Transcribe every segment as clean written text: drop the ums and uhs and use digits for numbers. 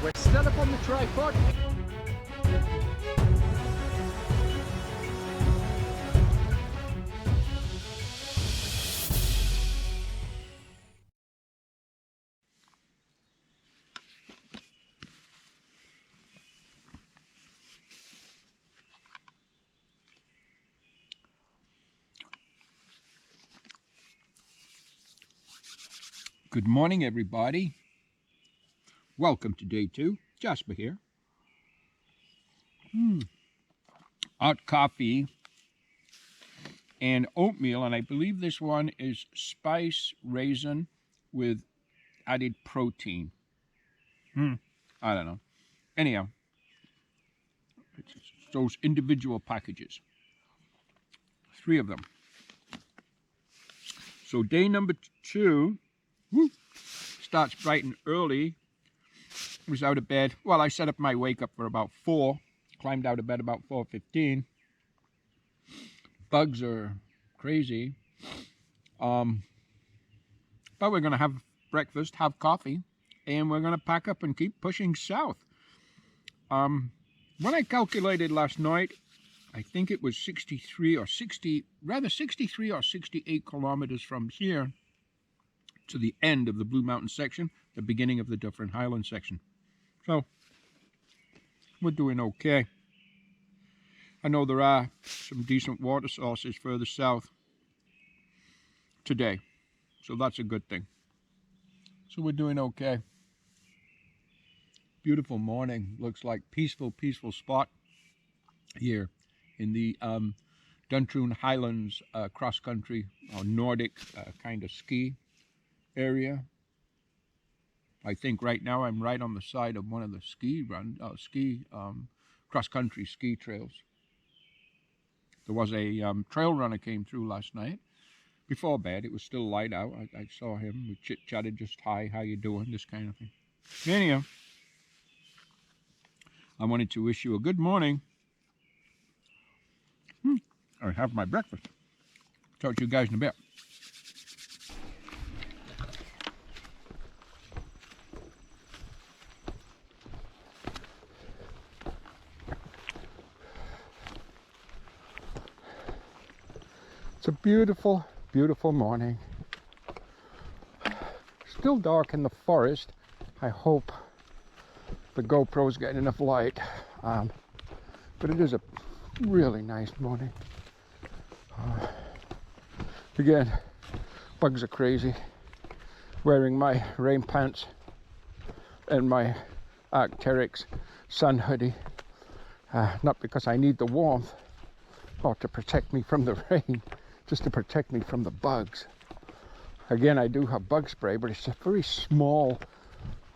We're still up on the tripod. Good morning, everybody. Welcome to day 2. Jasper here. Hot coffee and oatmeal, and I believe this one is spice raisin with added protein. I don't know. Anyhow, it's those individual packages. 3 of them. So day number 2 starts bright and early. Was out of bed. Well, I set up my wake up for about 4. Climbed out of bed about 4:15. Bugs are crazy. But we're going to have breakfast, have coffee, and we're going to pack up and keep pushing south. When I calculated last night, I think it was 63 or 68 kilometers from here to the end of the Blue Mountain section, the beginning of the Dufferin Highland section. So, we're doing okay. I know there are some decent water sources further south today, so that's a good thing. So we're doing okay. Beautiful morning. Looks like peaceful spot here in the Dufferin Highlands cross-country or Nordic kind of ski area. I think right now I'm right on the side of one of the cross-country ski trails. There was a trail runner came through last night. Before bed, it was still light out. I saw him. We chit-chatted, just hi, how you doing, this kind of thing. Anyhow, I wanted to wish you a good morning. I have my breakfast. Talk to you guys in a bit. It's a beautiful, beautiful morning. Still dark in the forest. I hope the GoPro's getting enough light. But it is a really nice morning. Again, bugs are crazy. Wearing my rain pants and my Arc'teryx sun hoodie. Not because I need the warmth or to protect me from the rain. Just to protect me from the bugs. Again, I do have bug spray, but it's a very small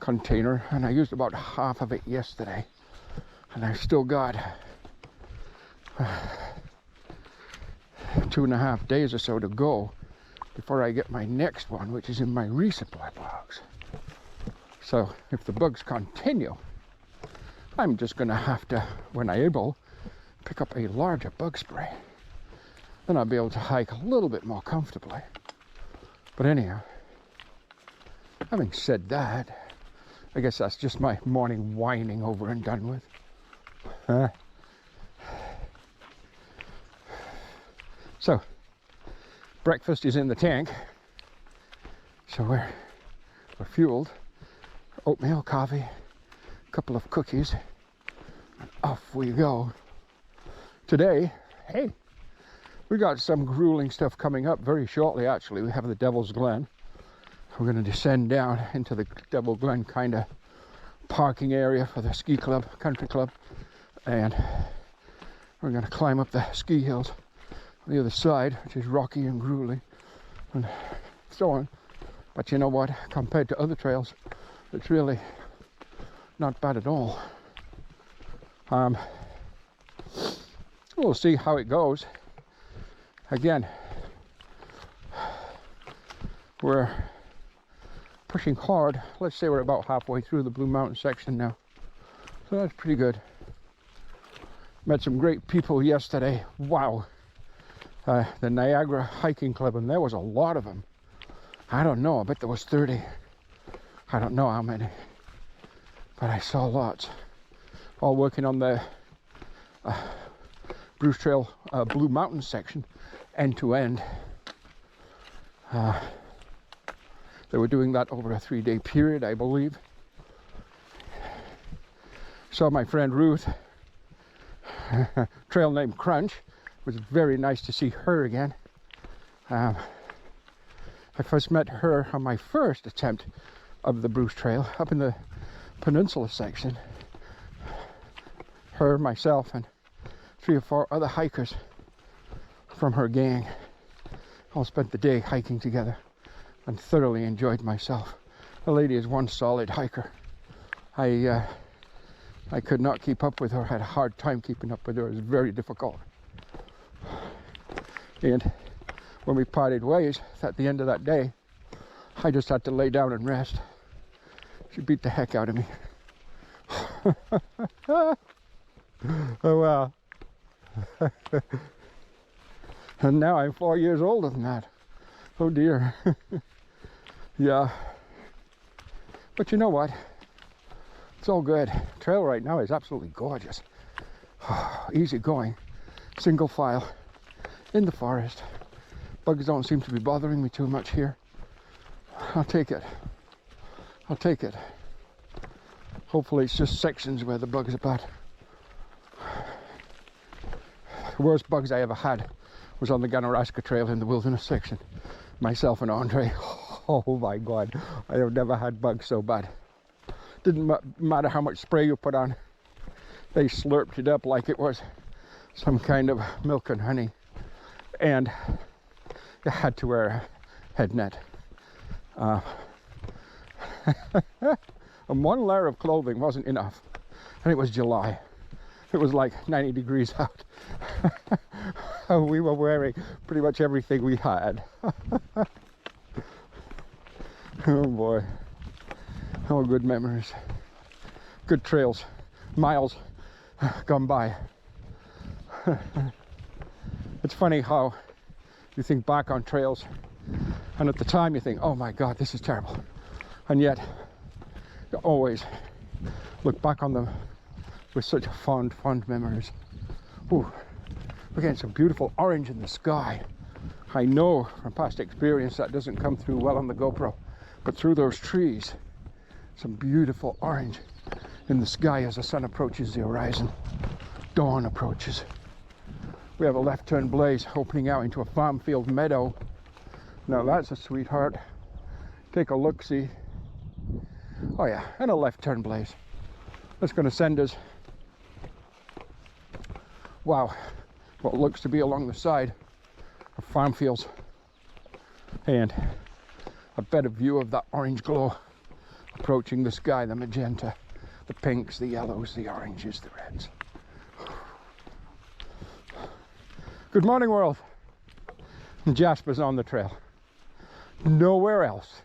container, and I used about half of it yesterday, and I've still got 2.5 days or so to go before I get my next one, which is in my resupply box. So if the bugs continue, I'm just going to have to, when I'm able, pick up a larger bug spray. Then I'll be able to hike a little bit more comfortably. But anyhow, having said that, I guess that's just my morning whining over and done with. So, breakfast is in the tank. So we're fueled. Oatmeal, coffee, a couple of cookies, and off we go. Today, hey, we got some grueling stuff coming up very shortly, actually. We have the Devil's Glen. We're going to descend down into the Devil's Glen kind of parking area for the ski club, country club. And we're going to climb up the ski hills on the other side, which is rocky and grueling and so on. But you know what? Compared to other trails, it's really not bad at all. We'll see how it goes. Again, we're pushing hard. Let's say we're about halfway through the Blue Mountain section now. So that's pretty good. Met some great people yesterday. Wow. The Niagara Hiking Club, and there was a lot of them. I don't know, I bet there was 30. I don't know how many. but I saw lots, all working on the Bruce Trail Blue Mountain section, end to end. They were doing that over a 3-day period, I believe. Saw my friend Ruth, trail named Crunch. It was very nice to see her again. I first met her on my first attempt of the Bruce Trail up in the peninsula section. Her, myself, and 3 or 4 other hikers from her gang all spent the day hiking together and thoroughly enjoyed myself. The lady is one solid hiker. I could not keep up with her. I had a hard time keeping up with her. It was very difficult. And when we parted ways at the end of that day, I just had to lay down and rest. She beat the heck out of me. Oh well. And now I'm 4 years older than that. Oh dear. Yeah. But you know what? It's all good. Trail right now is absolutely gorgeous. Easy going. Single file. In the forest. Bugs don't seem to be bothering me too much here. I'll take it. I'll take it. Hopefully it's just sections where the bugs are bad. The worst bugs I ever had was on the Ganaraska Trail in the wilderness section. Myself and Andre. Oh my God. I have never had bugs so bad. Didn't matter how much spray you put on. They slurped it up like it was some kind of milk and honey. And you had to wear a head net. And one layer of clothing wasn't enough. And it was July. It was like 90 degrees out. We were wearing pretty much everything we had. Oh boy. Oh, good memories. Good trails. Miles gone by. It's funny how you think back on trails, and at the time you think, oh my God, this is terrible. And yet, you always look back on them with such fond memories. Ooh, we're getting some beautiful orange in the sky. I know from past experience that doesn't come through well on the GoPro, but through those trees, some beautiful orange in the sky as the sun approaches the horizon. Dawn approaches. We have a left turn blaze opening out into a farm field meadow. Now that's a sweetheart. Take a look, see. Oh yeah, and a left turn blaze. That's going to send us, wow, what looks to be along the side of farm fields, and a better view of that orange glow approaching the sky, the magenta, the pinks, the yellows, the oranges, the reds. Good morning, world. Jasper's on the trail. Nowhere else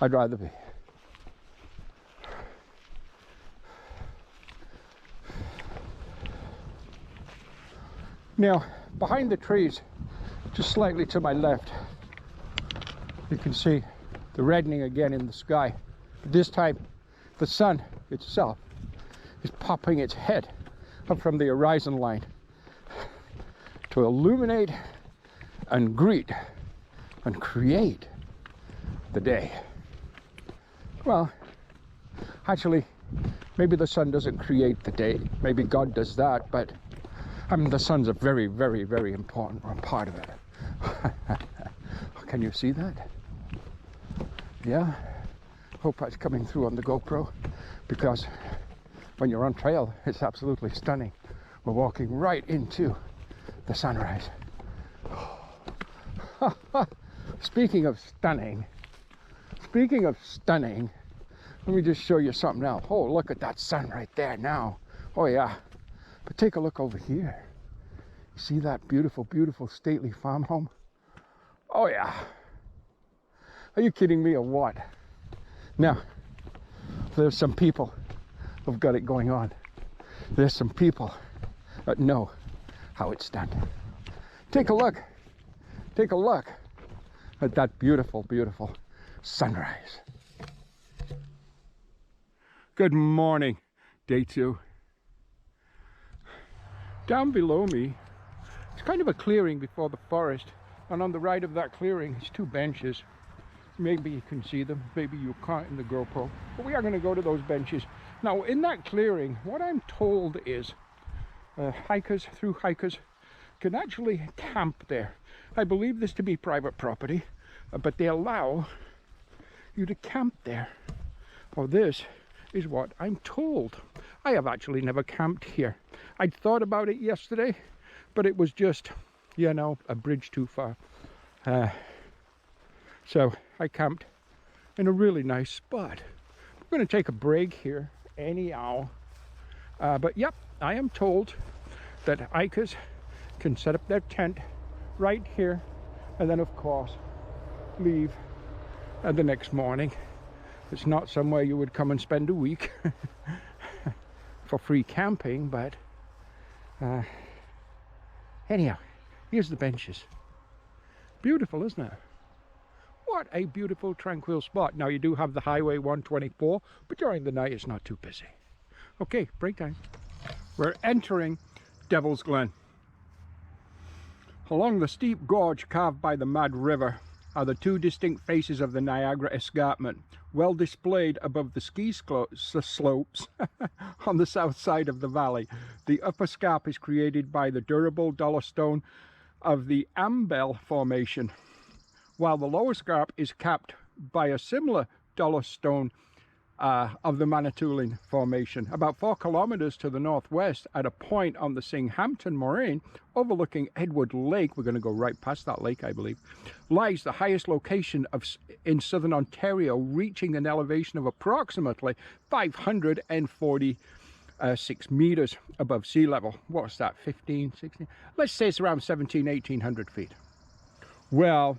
I'd rather be. Now, behind the trees, just slightly to my left, you can see the reddening again in the sky. But this time, the sun itself is popping its head up from the horizon line to illuminate and greet and create the day. Well, actually, maybe the sun doesn't create the day. Maybe God does that, but I mean, the sun's a very, very, very important part of it. Can you see that? Yeah, hope that's coming through on the GoPro, because when you're on trail, it's absolutely stunning. We're walking right into the sunrise. Speaking of stunning, let me just show you something else. Oh, look at that sun right there now. Oh yeah, but take a look over here. See that beautiful, beautiful stately farm home? Oh yeah. Are you kidding me or what? Now, there's some people who've got it going on. There's some people that know how it's done. Take a look at that beautiful, beautiful sunrise. Good morning, day 2. Down below me, it's kind of a clearing before the forest, and on the right of that clearing is 2 benches. Maybe you can see them, maybe you can't in the GoPro, but we are going to go to those benches. Now in that clearing, what I'm told is hikers can actually camp there. I believe this to be private property, but they allow you to camp there. Or this is what I'm told. I have actually never camped here. I'd thought about it yesterday, but it was just, you know, a bridge too far. So I camped in a really nice spot. We're going to take a break here anyhow. But yep, I am told that hikers can set up their tent right here, and then of course leave the next morning. It's not somewhere you would come and spend a week for free camping, but anyhow, here's the benches. Beautiful, isn't it? What a beautiful, tranquil spot. Now you do have the Highway 124, but during the night it's not too busy. Okay, break time. We're entering Devil's Glen. Along the steep gorge carved by the Mad River are the 2 distinct faces of the Niagara Escarpment, well displayed above the ski slopes on the south side of the valley. The upper scarp is created by the durable dolostone of the Ambel Formation, while the lower scarp is capped by a similar dolostone of the Manitoulin Formation. About 4 kilometers to the northwest, at a point on the Singhampton Moraine overlooking Edward Lake, we're going to go right past that lake I believe, lies the highest location in southern Ontario, reaching an elevation of approximately 546 meters above sea level. What's that, 15, 16? Let's say it's around 1800 feet. Well,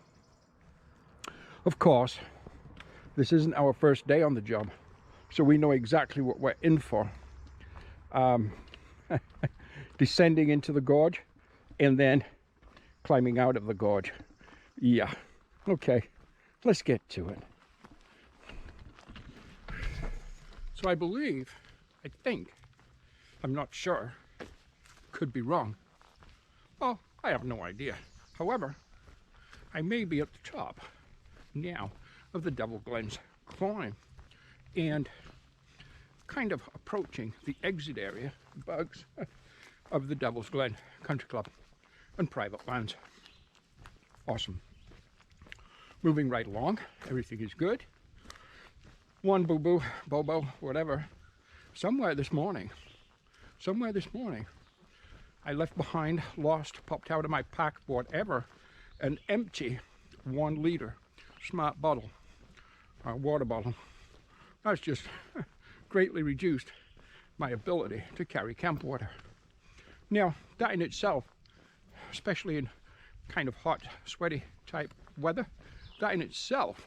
of course, this isn't our first day on the job, so we know exactly what we're in for. Descending into the gorge and then climbing out of the gorge. Yeah, okay, let's get to it. So I think, I'm not sure, could be wrong. Well, I have no idea. However, I may be at the top now of the Devil Glens climb and kind of approaching the exit area, bugs, of the Devil's Glen Country Club and private lands. Awesome. Moving right along, everything is good. One boo-boo, bobo, whatever, somewhere this morning, I left behind, lost, popped out of my pack, whatever, an empty 1 liter smart bottle, water bottle. That's just greatly reduced my ability to carry camp water. Now, that in itself, especially in kind of hot, sweaty type weather, that in itself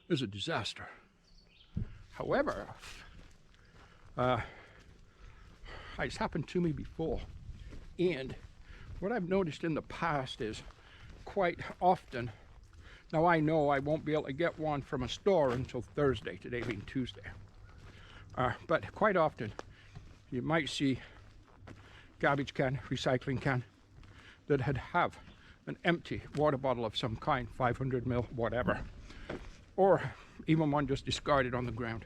is a disaster. However, it's happened to me before, and what I've noticed in the past is quite often, now I know I won't be able to get one from a store until Thursday, today being Tuesday, but quite often you might see garbage can, recycling can that have an empty water bottle of some kind, 500 ml, whatever, or even one just discarded on the ground.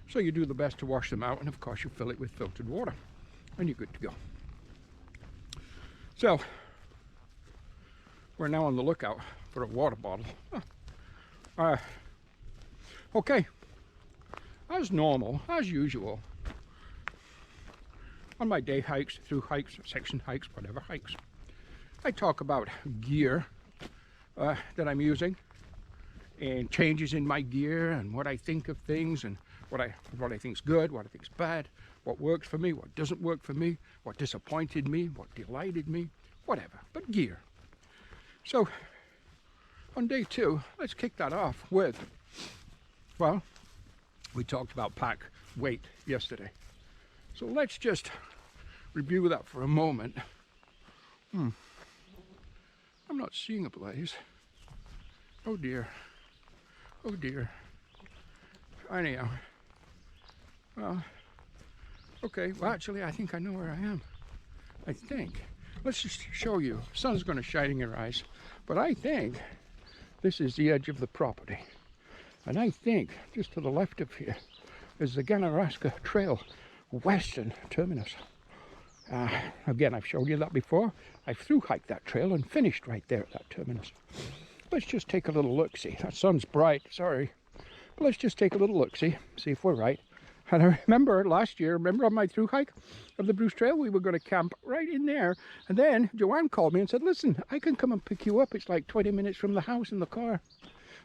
So you do the best to wash them out, and of course you fill it with filtered water and you're good to go. So we're now on the lookout for a water bottle. Okay, as normal, as usual, on my day hikes, through hikes, section hikes, whatever hikes, I talk about gear that I'm using and changes in my gear and what I think of things and what I think's good, what I think's bad, what works for me, what doesn't work for me, what disappointed me, what delighted me, whatever, but gear. So on day 2, let's kick that off with, well, we talked about pack weight yesterday. So let's just review that for a moment. I'm not seeing a blaze. Oh dear. Oh dear. Anyhow, well, okay, well actually I think I know where I am. I think. Let's just show you. Sun's going to shine in your eyes. But I think this is the edge of the property. And I think just to the left of here is the Ganaraska Trail western terminus. Again, I've shown you that before. I've through-hiked that trail and finished right there at that terminus. Let's just take a little look-see. That sun's bright, sorry. But let's just take a little look-see, see if we're right. And I remember last year, remember on my through-hike of the Bruce Trail, we were going to camp right in there. And then Joanne called me and said, listen, I can come and pick you up. It's like 20 minutes from the house in the car.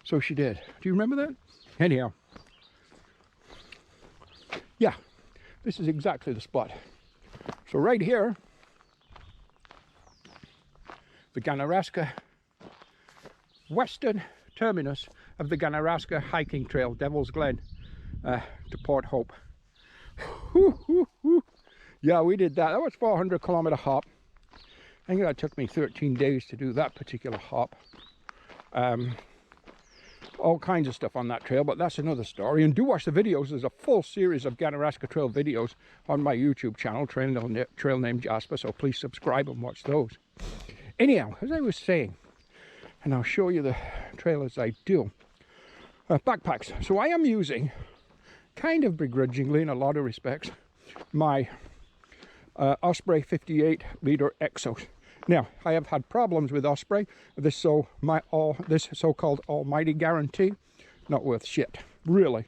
So she did. Do you remember that? Anyhow. Yeah, this is exactly the spot. So right here, the Ganaraska western terminus of the Ganaraska hiking trail, Devil's Glen to Port Hope. Yeah, we did that. That was 400-kilometer hop. I think that took me 13 days to do that particular hop. All kinds of stuff on that trail, but that's another story. And do watch the videos. There's a full series of Ganaraska Trail videos on my YouTube channel, Trail Named Jasper, so please subscribe and watch those. Anyhow, as I was saying, and I'll show you the trail as I do, backpacks. So I am using, kind of begrudgingly in a lot of respects, my Osprey 58-liter Exos. Now, I have had problems with Osprey, this so-called almighty guarantee, not worth shit, really.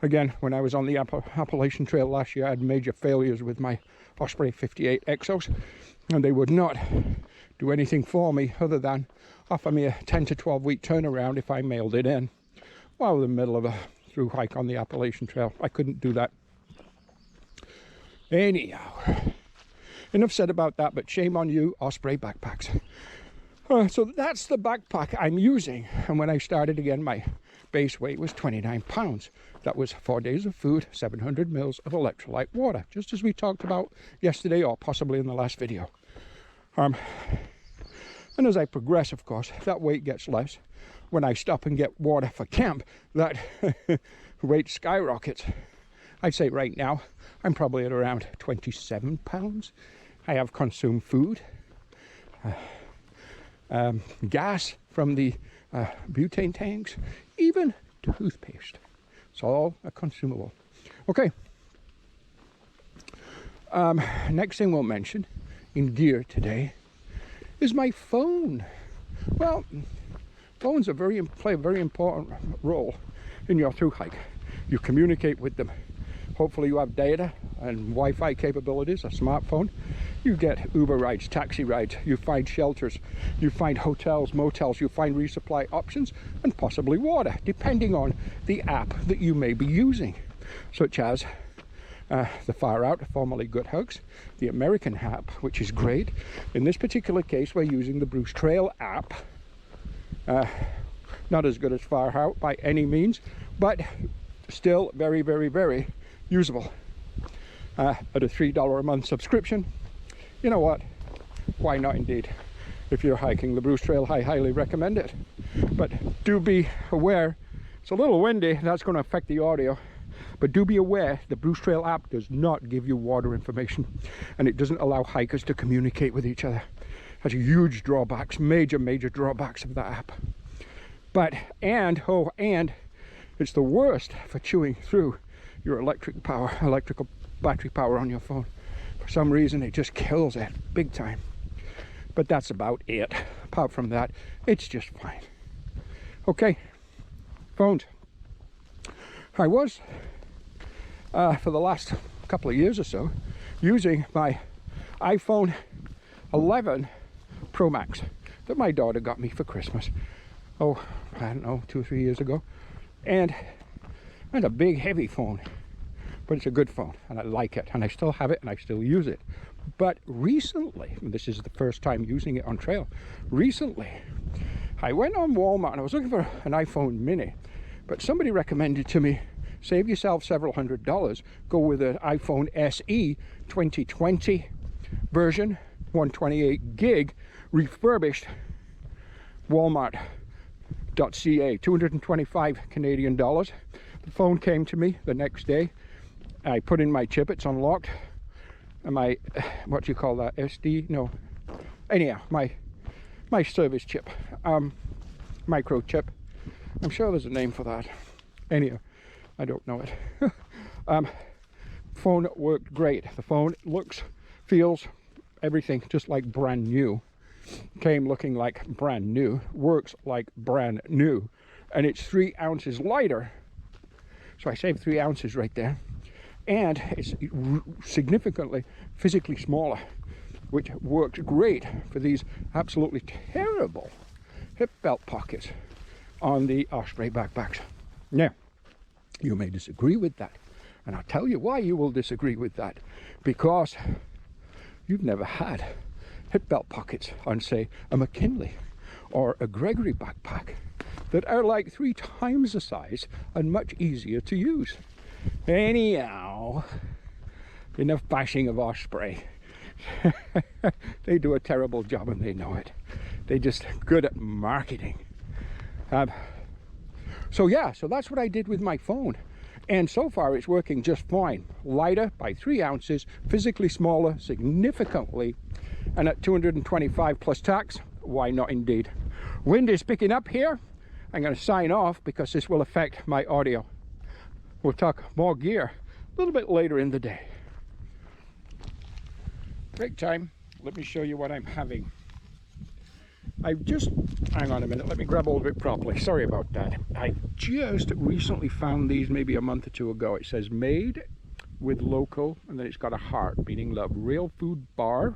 Again, when I was on the Appalachian Trail last year, I had major failures with my Osprey 58 Exos, and they would not do anything for me other than offer me a 10 to 12 week turnaround if I mailed it in while in the middle of a through hike on the Appalachian Trail. I couldn't do that. Anyhow, enough said about that, but shame on you, Osprey backpacks. So that's the backpack I'm using, and when I started again, my base weight was 29 pounds. That was 4 days of food, 700 mils of electrolyte water, just as we talked about yesterday or possibly in the last video. And as I progress, of course, that weight gets less. When I stop and get water for camp, that weight skyrockets. I'd say right now, I'm probably at around 27 pounds. I have consumed food, gas from the butane tanks, even toothpaste. It's all a consumable. Okay. Next thing we'll mention in gear today is my phone. Well, phones are play a very important role in your through hike. You communicate with them. Hopefully you have data and Wi-Fi capabilities, a smartphone. You get Uber rides, taxi rides, you find shelters, you find hotels, motels, you find resupply options, and possibly water, depending on the app that you may be using, such as the Far Out, formerly Good Hugs, the American app, which is great. In this particular case, we're using the Bruce Trail app. Not as good as Far Out by any means, but still very, very, very usable. At a $3 a month subscription, you know what? Why not indeed? If you're hiking the Bruce Trail, I highly recommend it. But do be aware, it's a little windy, that's going to affect the audio. But do be aware, the Bruce Trail app does not give you water information, and it doesn't allow hikers to communicate with each other. That's huge drawbacks, major, major drawbacks of that app. But, and it's the worst for chewing through your electrical battery power on your phone. For some reason, it just kills it big time. But that's about it. Apart from that, it's just fine. Okay, phones. I was, for the last couple of years or so, using my iPhone 11 Pro Max that my daughter got me for Christmas. Oh, I don't know, 2 or 3 years ago. And it's a big, heavy phone, but it's a good phone, and I like it, and I still have it, and I still use it. But recently, and this is the first time using it on trail, recently, I went on Walmart, and I was looking for an iPhone mini, but somebody recommended to me, save yourself several $100s, go with an iPhone SE 2020 version, 128 gig, refurbished, Walmart.ca, 225 Canadian dollars. The phone came to me the next day. I put in my chip, it's unlocked. And my, what do you call that, SD? No. Anyhow, my service chip, microchip. I'm sure there's a name for that. Anyhow, I don't know it. Phone worked great. The phone looks, feels, everything just like brand new. Came looking like brand new, works like brand new, and it's 3 ounces lighter. So I saved 3 ounces right there, and it's significantly physically smaller, which works great for these absolutely terrible hip belt pockets on the Osprey backpacks. Now, you may disagree with that, and I'll tell you why you will disagree with that, because you've never had hip belt pockets on, say, a McKinley or a Gregory backpack that are like 3 times the size and much easier to use. Anyhow, enough bashing of Osprey. They do a terrible job and they know it. They're just good at marketing. So yeah, so that's what I did with my phone. And so far it's working just fine. Lighter by 3 ounces, physically smaller, significantly, and at 225 plus tax, why not indeed? Wind is picking up here. I'm going to sign off because this will affect my audio. We'll talk more gear a little bit later in the day. Break time. Let me show you what I'm having. Hang on a minute, let me grab hold of it properly. Sorry about that. I just recently found these maybe a month or 2 ago. It says made with local, and then it's got a heart, meaning love. Real food bar.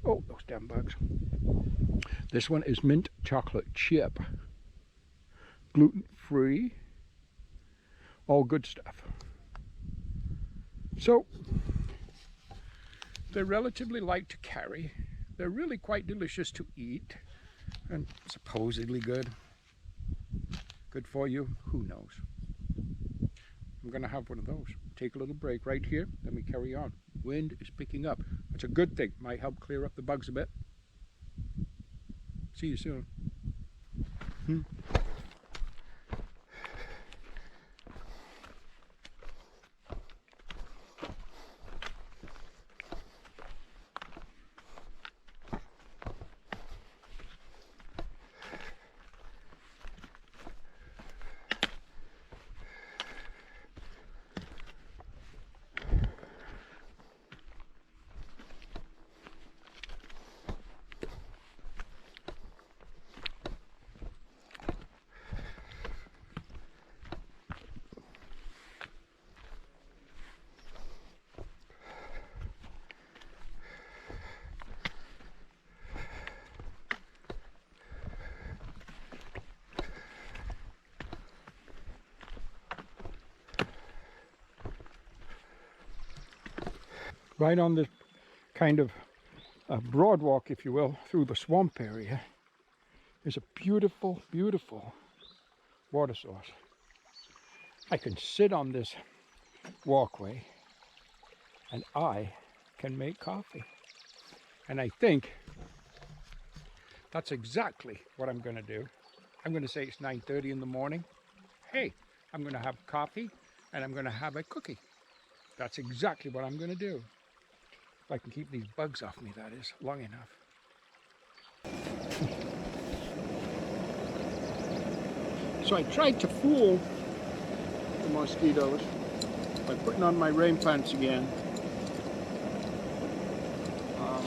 Oh, those damn bugs. This one is mint chocolate chip. Gluten-free. All good stuff. So, they're relatively light to carry. They're really quite delicious to eat. And supposedly good. Good for you? Who knows? I'm going to have one of those. Take a little break right here, then we carry on. Wind is picking up. That's a good thing. Might help clear up the bugs a bit. See you soon. Right on this kind of broad walk, if you will, through the swamp area, is a beautiful, beautiful water source. I can sit on this walkway and I can make coffee. And I think that's exactly what I'm going to do. I'm going to say it's 9:30 in the morning. Hey, I'm going to have coffee and I'm going to have a cookie. That's exactly what I'm going to do. If I can keep these bugs off me, that is, long enough. So I tried to fool the mosquitoes by putting on my rain pants again. I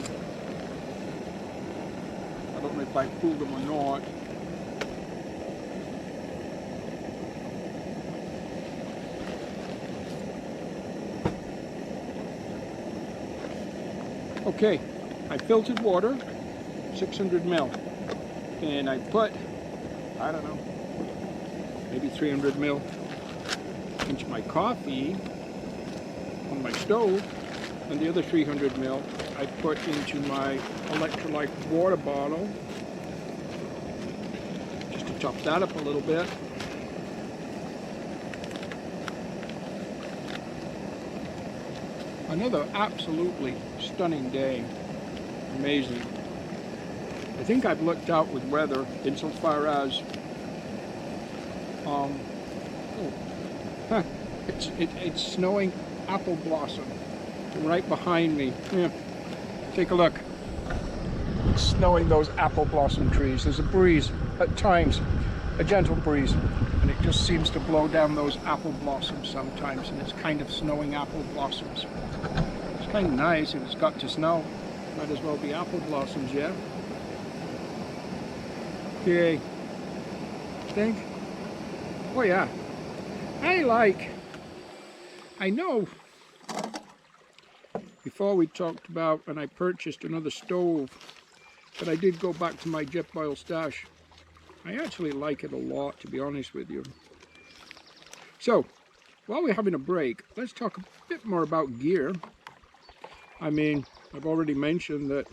don't know if I fooled them or not. Okay, I filtered water, 600 ml, and I put, I don't know, maybe 300 ml into my coffee on my stove, and the other 300 ml I put into my electrolyte water bottle, just to top that up a little bit. Another absolutely stunning day. Amazing. I think I've looked out with weather insofar as Huh. It's snowing apple blossom right behind me. Yeah. Take a look. It's snowing those apple blossom trees. There's a breeze at times, a gentle breeze, and it just seems to blow down those apple blossoms sometimes, and it's kind of snowing apple blossoms. It's kind of nice if it's got to snow. Might as well be apple blossoms, yeah? Okay. Think? Oh yeah. I know before we talked about, and I purchased another stove, but I did go back to my Jetboil stash. I actually like it a lot, to be honest with you. So, while we're having a break, let's talk a bit more about gear. I mean, I've already mentioned that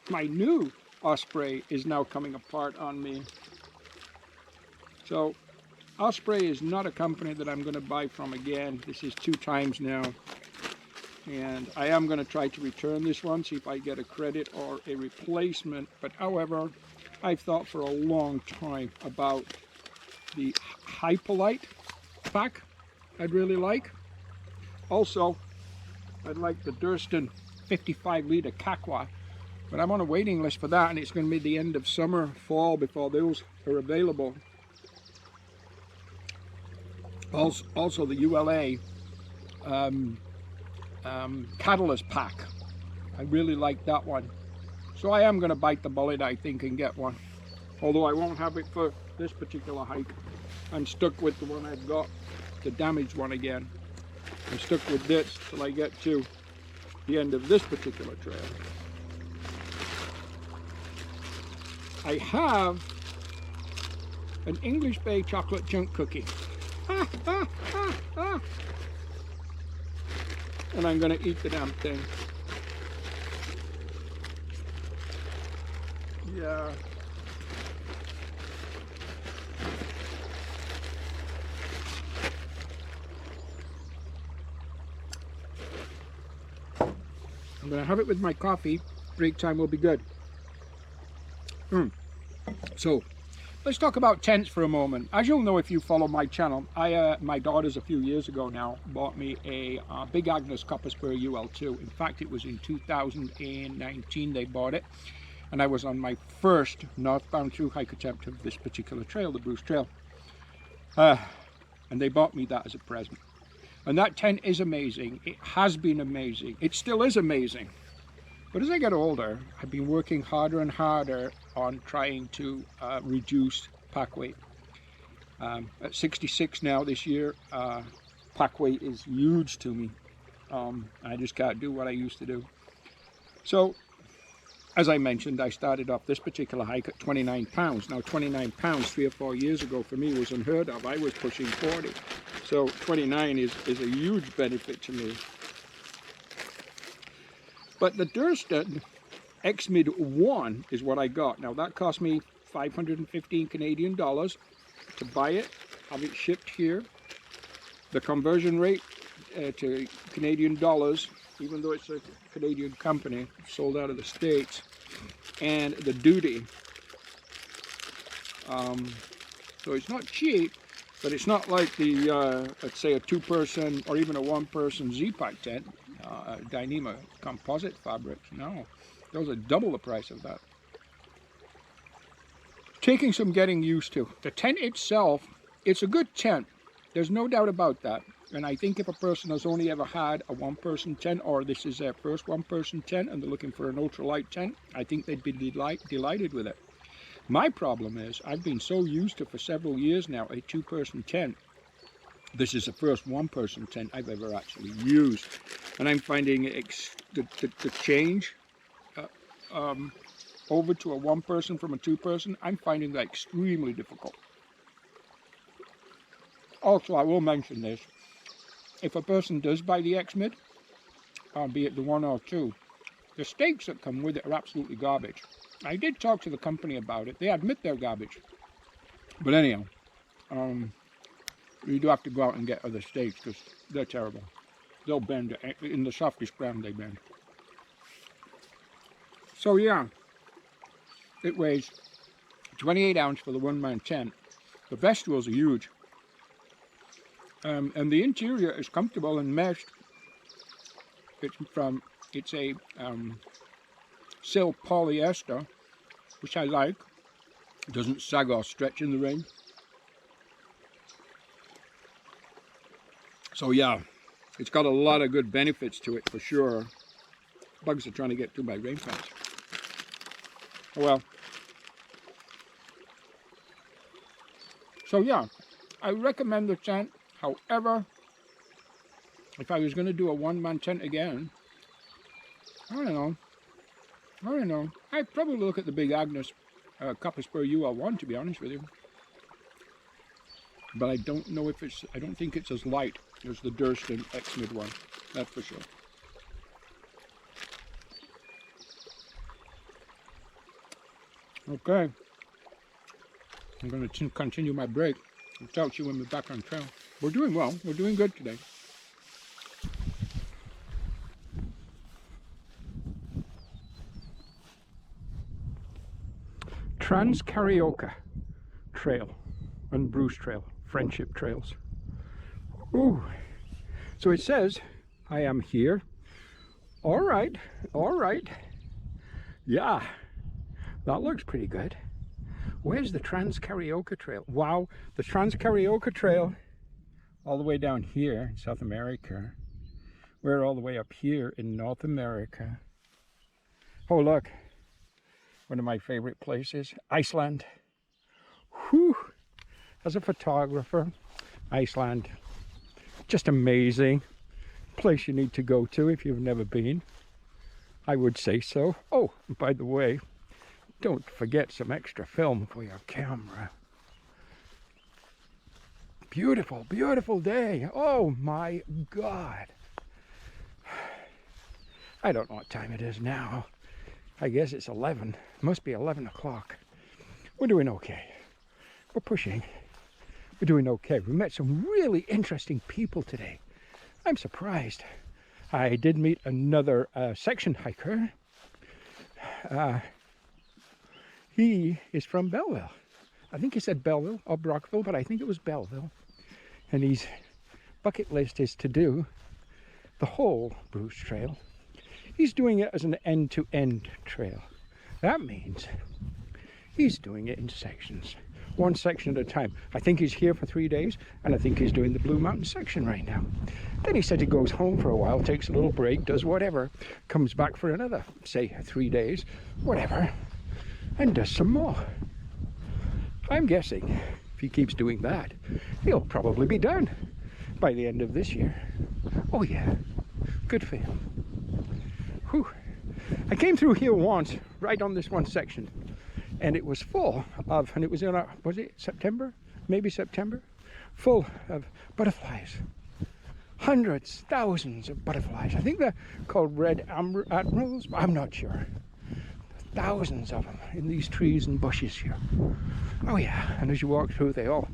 my new Osprey is now coming apart on me. So, Osprey is not a company that I'm going to buy from again. This is 2 times now. And I am going to try to return this one, see if I get a credit or a replacement. But however, I've thought for a long time about the Hypolite pack I'd really like. Also, I'd like the Durston 55-liter Kakwa, but I'm on a waiting list for that, and it's going to be the end of summer, fall before those are available. Also the ULA Catalyst pack. I really like that one. So I am going to bite the bullet, I think, and get one. Although I won't have it for this particular hike. I'm stuck with the one I've got, the damaged one again. I'm stuck with this till I get to the end of this particular trail. I have an English Bay chocolate chunk cookie. And I'm going to eat the damn thing. Yeah. I'm going to have it with my coffee. Break time will be good. So, let's talk about tents for a moment. As you'll know if you follow my channel, my daughters a few years ago now bought me a Big Agnes Copper Spur UL2. In fact, it was in 2019 they bought it. And I was on my first northbound through hike attempt of this particular trail, the Bruce Trail. And they bought me that as a present. And that tent is amazing. It has been amazing. It still is amazing. But as I get older, I've been working harder and harder on trying to reduce pack weight. At 66 now this year, pack weight is huge to me. I just can't do what I used to do. So, as I mentioned, I started off this particular hike at 29 pounds. Now 29 pounds 3 or 4 years ago for me was unheard of. I was pushing 40. So 29 is a huge benefit to me. But the Durston X-Mid 1 is what I got. Now that cost me 515 Canadian dollars to buy it, have it shipped here. The conversion rate to Canadian dollars, even though it's a Canadian company, sold out of the States, and the duty. So it's not cheap, but it's not like the, let's say a 2-person or even a 1-person Z-Pack tent, Dyneema composite fabrics. No, those are double the price of that. Taking some getting used to. The tent itself, it's a good tent. There's no doubt about that. And I think if a person has only ever had a 1-person tent, or this is their first 1-person tent and they're looking for an ultralight tent, I think they'd be delighted with it. My problem is, I've been so used to for several years now a 2-person tent. This is the first 1-person tent I've ever actually used. And I'm finding the change over to a 1-person from a 2-person, I'm finding that extremely difficult. Also, I will mention this. If a person does buy the X-Mid, be it the 1 or 2, the stakes that come with it are absolutely garbage. I did talk to the company about it. They admit they're garbage. But anyhow, you do have to go out and get other stakes because they're terrible. They'll bend. In the softest ground, they bend. So yeah, it weighs 28 ounce for the 1-man tent. The vegetables are huge. And the interior is comfortable and meshed. It's a silk polyester, which I like. It doesn't sag or stretch in the rain. So yeah, it's got a lot of good benefits to it for sure. Bugs are trying to get through my rain fence. Oh well. So yeah, I recommend the tent. However, if I was going to do a one-man tent again, I don't know. I'd probably look at the Big Agnes Copper Spur UL1, to be honest with you. But I don't know if I don't think it's as light as the Durston X-Mid one, that's for sure. Okay, I'm going to continue my break. I'll talk to you when we're back on trail. We're doing well, we're doing good today. Trans-Carioca Trail and Bruce Trail, Friendship Trails. Ooh, so it says I am here. All right. Yeah, that looks pretty good. Where's the Trans-Carioca Trail? Wow, the Trans-Carioca Trail all the way down here in South America. We're all the way up here in North America. Oh look, one of my favorite places, Iceland. Whew. As a photographer, Iceland, just amazing. Place you need to go to if you've never been. I would say so. Oh, by the way, don't forget some extra film for your camera. Beautiful, beautiful day. Oh my God. I don't know what time it is now. I guess it's 11. It must be 11 o'clock. We're doing okay. We're pushing. We're doing okay. We met some really interesting people today. I'm surprised. I did meet another section hiker. He is from Belleville. I think he said Belleville or Brockville, but I think it was Belleville. And his bucket list is to do the whole Bruce Trail. He's doing it as an end-to-end trail. That means he's doing it in sections, one section at a time. I think he's here for 3 days, and I think he's doing the Blue Mountain section right now. Then he said he goes home for a while, takes a little break, does whatever, comes back for another, say 3 days, whatever, and does some more. I'm guessing if he keeps doing that, he'll probably be done by the end of this year. Oh yeah, good for him. Whew. I came through here once, right on this one section, and it was full of, and it was in, was it September? Maybe September? Full of butterflies. Hundreds, thousands of butterflies. I think they're called red admirals, but I'm not sure. Thousands of them in these trees and bushes here. Oh yeah, and as you walk through, they all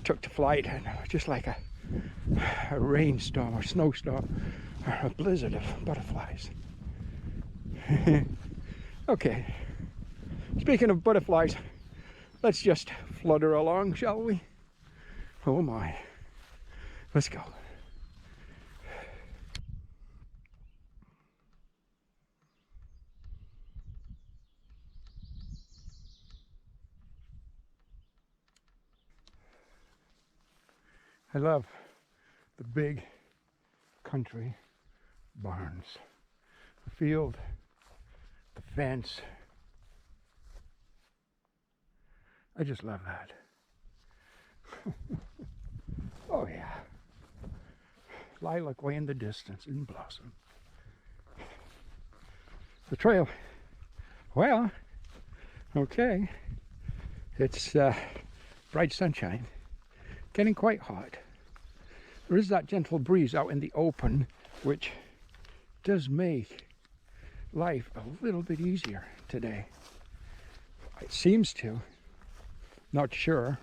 took to flight, and just like a rainstorm or snowstorm or a blizzard of butterflies. Okay, speaking of butterflies, let's just flutter along, shall we? Oh my, let's go. I love the big country barns, the field, the fence. I just love that. Oh yeah. Lilac way in the distance in blossom. The trail, well, okay. It's bright sunshine, getting quite hot. There is that gentle breeze out in the open, which does make life a little bit easier today. It seems to. Not sure.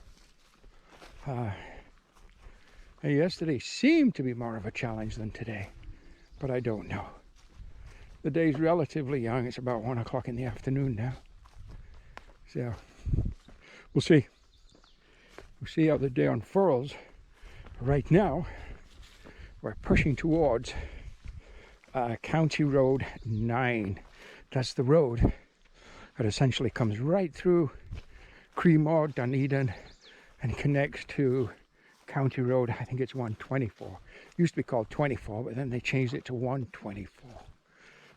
Yesterday seemed to be more of a challenge than today, but I don't know. The day's relatively young. It's about 1 o'clock in the afternoon now. So we'll see. We'll see how the day unfurls. Right now, we're pushing towards County Road 9. That's the road that essentially comes right through Creemore, Dunedin, and connects to County Road, I think it's 124. It used to be called 24, but then they changed it to 124.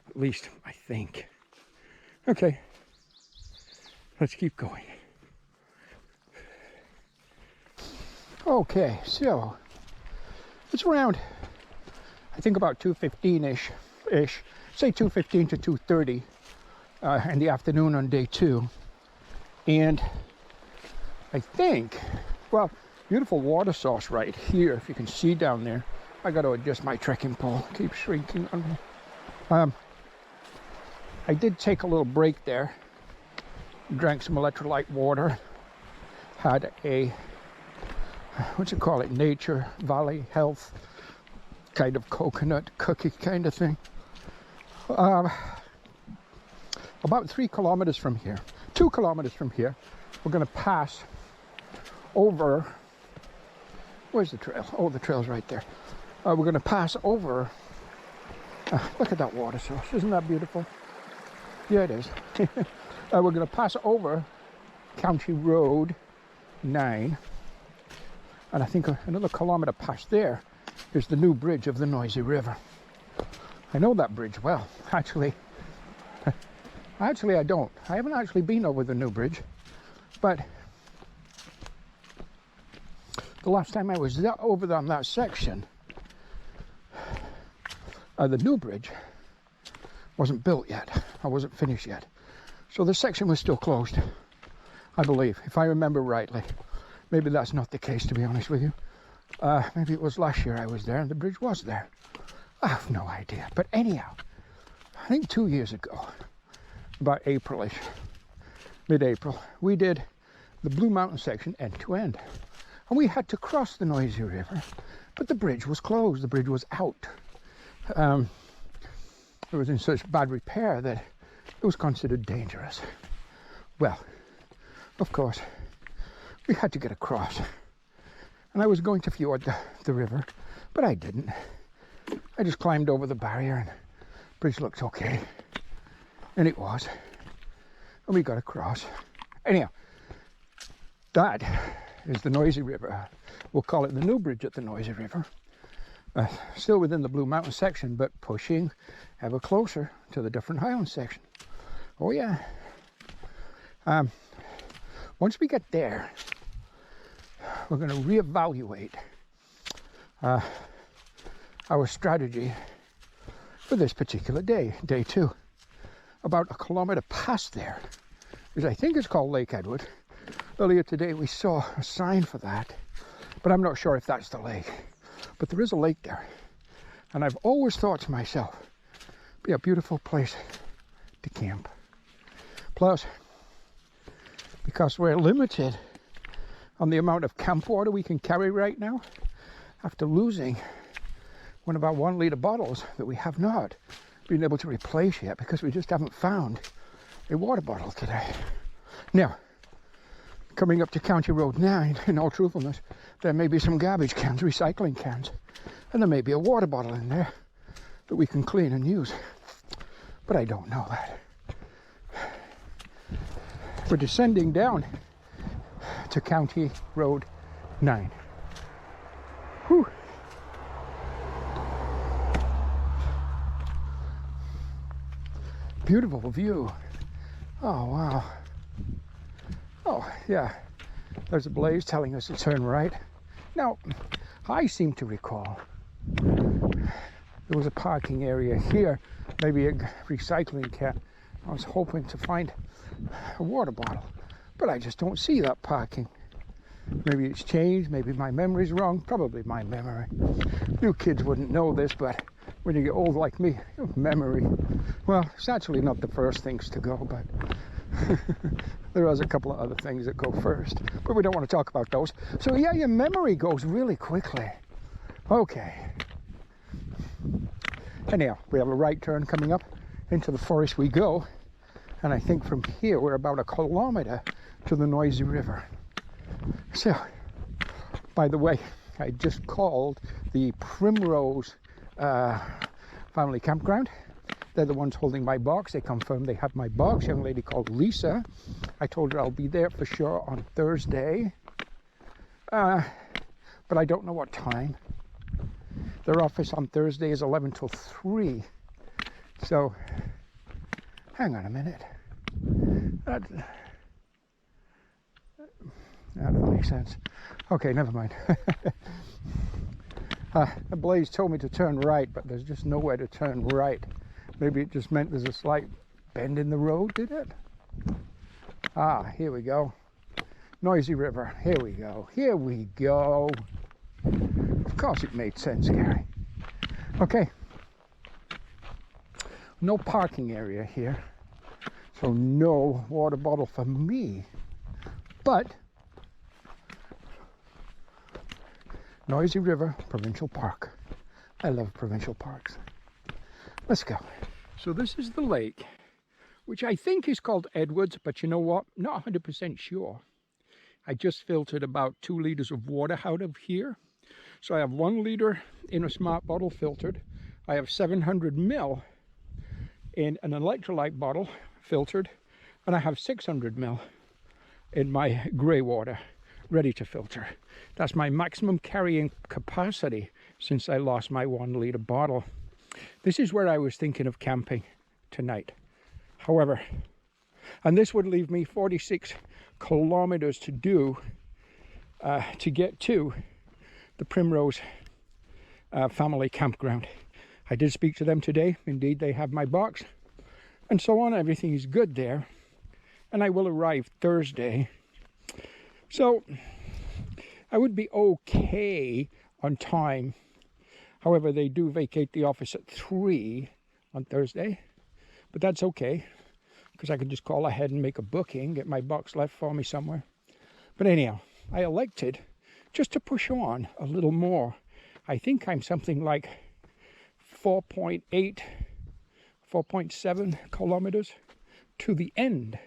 At least, I think. Okay, let's keep going. Okay, so it's around, I think about 2:15-ish, say 2:15 to 2:30 in the afternoon on day 2. And I think, well, beautiful water source right here, if you can see down there. I got to adjust my trekking pole, keeps shrinking on me. I did take a little break there, drank some electrolyte water, had a, what you call it, Nature Valley Health kind of coconut cookie kind of thing. About 3 kilometers from here, 2 kilometers from here, we're going to pass over, where's the trail? Oh, the trail's right there. We're going to pass over, look at that water source, isn't that beautiful? Yeah, it is. We're going to pass over County Road 9, and I think another kilometer past there is the new bridge of the Noisy River. I know that bridge well. Actually I don't. I haven't actually been over the new bridge, but the last time I was over on that section, the new bridge wasn't built yet. I wasn't finished yet. So the section was still closed, I believe, if I remember rightly. Maybe that's not the case, to be honest with you. Maybe it was last year I was there and the bridge was there. I have no idea. But anyhow, I think 2 years ago, about April-ish, mid-April, we did the Blue Mountain section end to end. And we had to cross the Noisy River, but the bridge was closed. The bridge was out. It was in such bad repair that it was considered dangerous. Well, of course, we had to get across. And I was going to fjord the river, but I didn't. I just climbed over the barrier and the bridge looked okay. And it was. And we got across. Anyhow, that is the Noisy River. We'll call it the new bridge at the Noisy River. Still within the Blue Mountain section, but pushing ever closer to the different Highland section. Oh yeah. Once we get there, we're going to reevaluate our strategy for this particular day, day 2. About a kilometer past there, which I think is called Lake Edward. Earlier today we saw a sign for that, but I'm not sure if that's the lake. But there is a lake there, and I've always thought to myself, it'd be a beautiful place to camp. Plus, because we're limited on the amount of camp water we can carry right now, after losing one of our 1 litre bottles that we have not been able to replace yet because we just haven't found a water bottle today. Now, coming up to County Road 9, in all truthfulness, there may be some garbage cans, recycling cans, and there may be a water bottle in there that we can clean and use. But I don't know that. We're descending down to County Road 9. Whew. Beautiful view. Oh, wow. Oh, yeah. There's a blaze telling us to turn right. Now, I seem to recall there was a parking area here, maybe a recycling can. I was hoping to find a water bottle, but I just don't see that parking. Maybe it's changed, maybe my memory's wrong, probably my memory. You kids wouldn't know this, but when you get old like me, memory, well, it's actually not the first things to go, but there is a couple of other things that go first, but we don't want to talk about those. So yeah, your memory goes really quickly. Okay. Anyhow, we have a right turn coming up. Into the forest we go, and I think from here we're about a kilometer to the Noisy River. So, by the way, I just called the Primrose family campground. They're the ones holding my box. They confirmed they have my box. Young lady called Lisa. I told her I'll be there for sure on Thursday. But I don't know what time. Their office on Thursday is 11 till 3. So, hang on a minute. That doesn't make sense. Okay, never mind. Blaze told me to turn right, but there's just nowhere to turn right. Maybe it just meant there's a slight bend in the road, did it? Ah, here we go. Noisy River. Here we go. Here we go. Of course it made sense, Gary. Okay. No parking area here. So no water bottle for me. But Noisy River Provincial Park. I love provincial parks. Let's go. So this is the lake, which I think is called Edwards, but you know what? Not 100% sure. I just filtered about 2 liters of water out of here. So I have 1 liter in a smart bottle filtered. I have 700 ml in an electrolyte bottle filtered. And I have 600 ml in my grey water ready to filter. That's my maximum carrying capacity since I lost my 1 liter bottle. This is where I was thinking of camping tonight. However, and this would leave me 46 kilometers to do to get to the Primrose family campground. I did speak to them today. Indeed, they have my box and so on. Everything is good there. And I will arrive Thursday. So I would be okay on time. However, they do vacate the office at 3 on Thursday. But that's okay, because I can just call ahead and make a booking, get my box left for me somewhere. But anyhow, I elected just to push on a little more. I think I'm something like 4.8, 4.7 kilometers to the end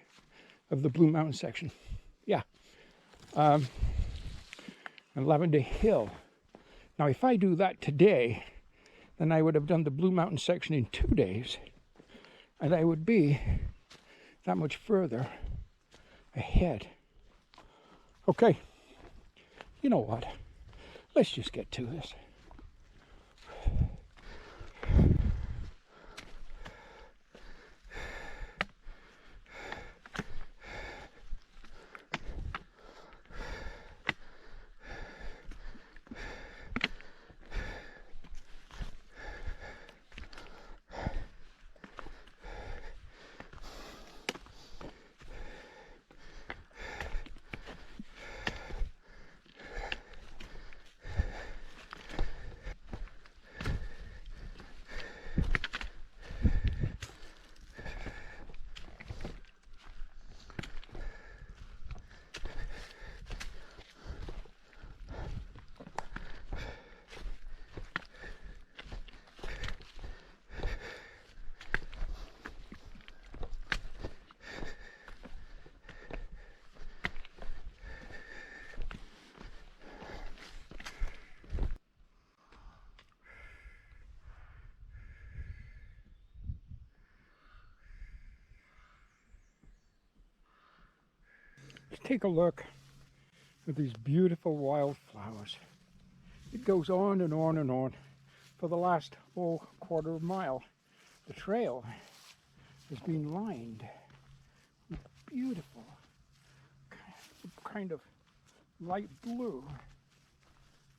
of the Blue Mountain section. Yeah. And Lavender Hill. Now, if I do that today, then I would have done the Blue Mountain section in 2 days. And I would be that much further ahead. Okay. You know what? Let's just get to this. Let's take a look at these beautiful wildflowers. It goes on and on and on for the last quarter of a mile. The trail has been lined with beautiful kind of light blue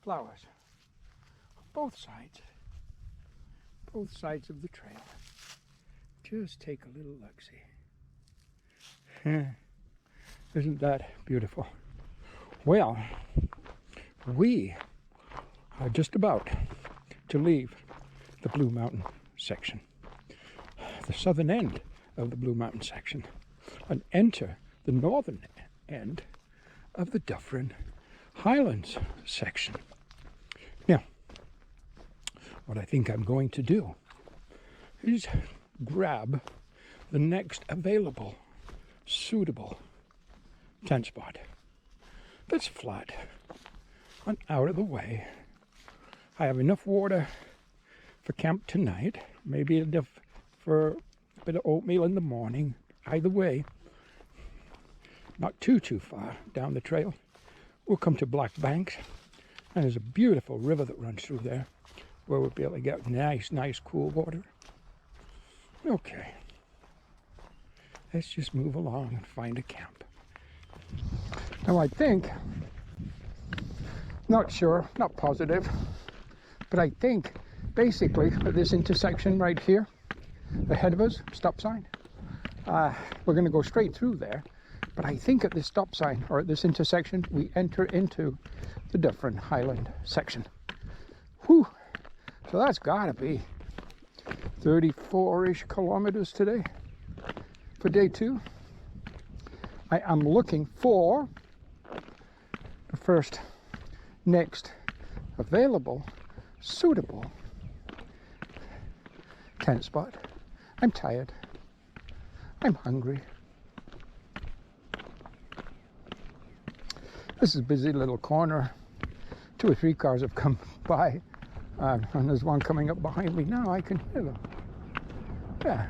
flowers on both sides of the trail. Just take a little look-see. Isn't that beautiful? Well, we are just about to leave the Blue Mountain section, the southern end of the Blue Mountain section, and enter the northern end of the Dufferin Highlands section. Now, what I think I'm going to do is grab the next available suitable tent spot that's flat, and out of the way. I have enough water for camp tonight, maybe enough for a bit of oatmeal in the morning. Either way, not too far down the trail, we'll come to Black Banks, and there's a beautiful river that runs through there where we'll be able to get nice cool water. Okay, let's just move along and find a camp. Now I think, not sure, not positive, but I think basically at this intersection right here ahead of us, stop sign, we're going to go straight through there, but I think at this stop sign or at this intersection we enter into the Dufferin Highland section. Whew! So that's got to be 34-ish kilometers today for day 2. I am looking for the first next available suitable tent spot. I'm tired. I'm hungry. This is a busy little corner. 2 or 3 cars have come by, and there's one coming up behind me now. I can hear them. Yeah.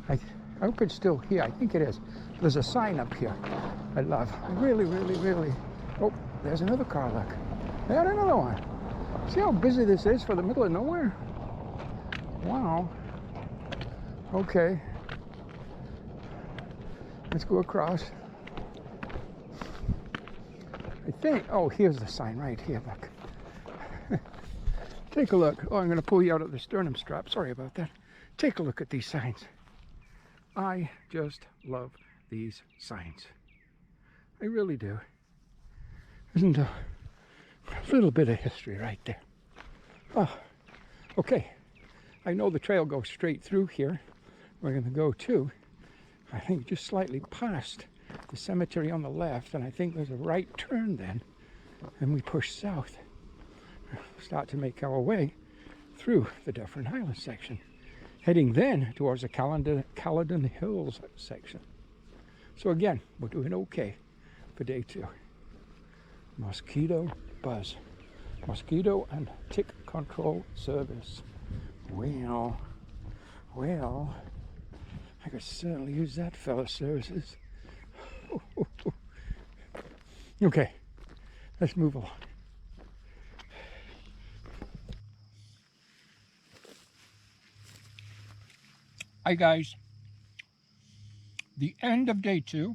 I hope it's still here. I think it is. There's a sign up here I love. I really. Oh, there's another car, look. There's another one. See how busy this is for the middle of nowhere? Wow. Okay. Let's go across. I think, oh, here's the sign right here, look. Take a look. Oh, I'm going to pull you out of the sternum strap. Sorry about that. Take a look at these signs. I just love these signs. I really do. Isn't a little bit of history right there? Oh, okay. I know the trail goes straight through here. We're going to go to, I think, just slightly past the cemetery on the left, and I think there's a right turn then, and we push south. Start to make our way through the Dufferin Highlands section, heading then towards the Caledon Hills section. So again, we're doing okay for day 2. Mosquito buzz. Mosquito and tick control service. Well, I could certainly use that fella services. Okay, let's move along. Hi guys, the end of day 2,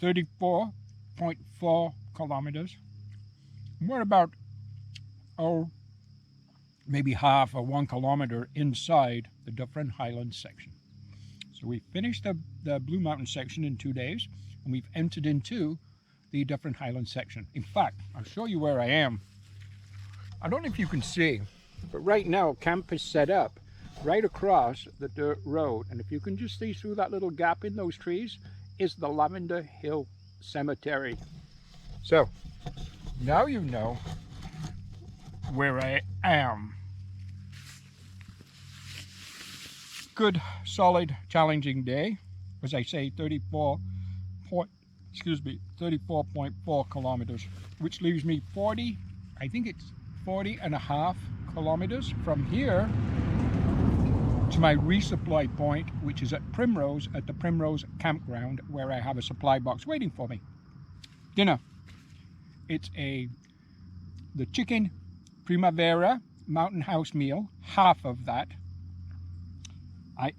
34.4 kilometers. We're about, maybe half or 1 kilometer inside the Dufferin Highlands section. So we finished the Blue Mountain section in 2 days, and we've entered into the Dufferin Highlands section. In fact, I'll show you where I am. I don't know if you can see, but right now camp is set up right across the dirt road, and if you can just see through that little gap in those trees is the Lavender Hill Cemetery. So now you know where I am. Good, solid, challenging day. As I say, 34.4 kilometers, which leaves me 40, I think it's 40 and a half kilometers from here to my resupply point, which is at Primrose, at the Primrose campground, where I have a supply box waiting for me. Dinner. It's the chicken Primavera Mountain House meal, half of that.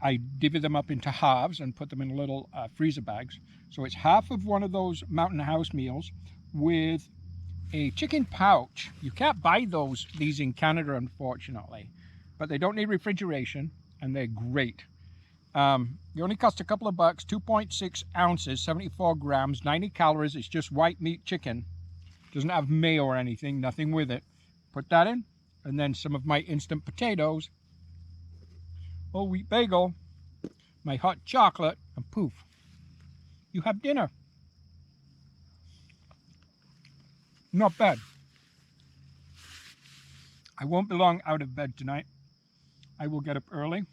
I divvy them up into halves and put them in little freezer bags. So it's half of one of those Mountain House meals with a chicken pouch. You can't buy these in Canada, unfortunately, but they don't need refrigeration and they're great. They only cost a couple of bucks, 2.6 ounces, 74 grams, 90 calories. It's just white meat chicken. Doesn't have mayo or anything, nothing with it. Put that in, and then some of my instant potatoes, whole wheat bagel, my hot chocolate, and poof, you have dinner. Not bad. I won't be long out of bed tonight. I will get up early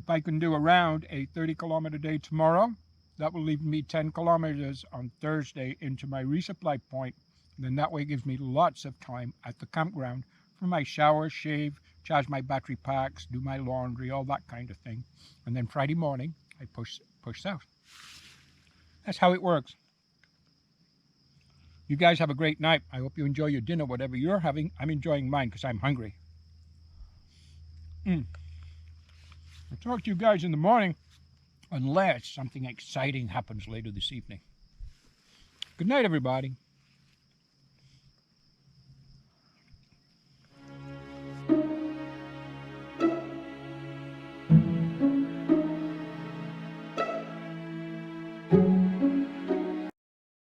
If I can do around a 30-kilometer day tomorrow, that will leave me 10 kilometers on Thursday into my resupply point. Then that way gives me lots of time at the campground for my shower, shave, charge my battery packs, do my laundry, all that kind of thing. And then Friday morning, I push south. That's how it works. You guys have a great night. I hope you enjoy your dinner, whatever you're having. I'm enjoying mine because I'm hungry. I'll talk to you guys in the morning, unless something exciting happens later this evening. Good night, everybody.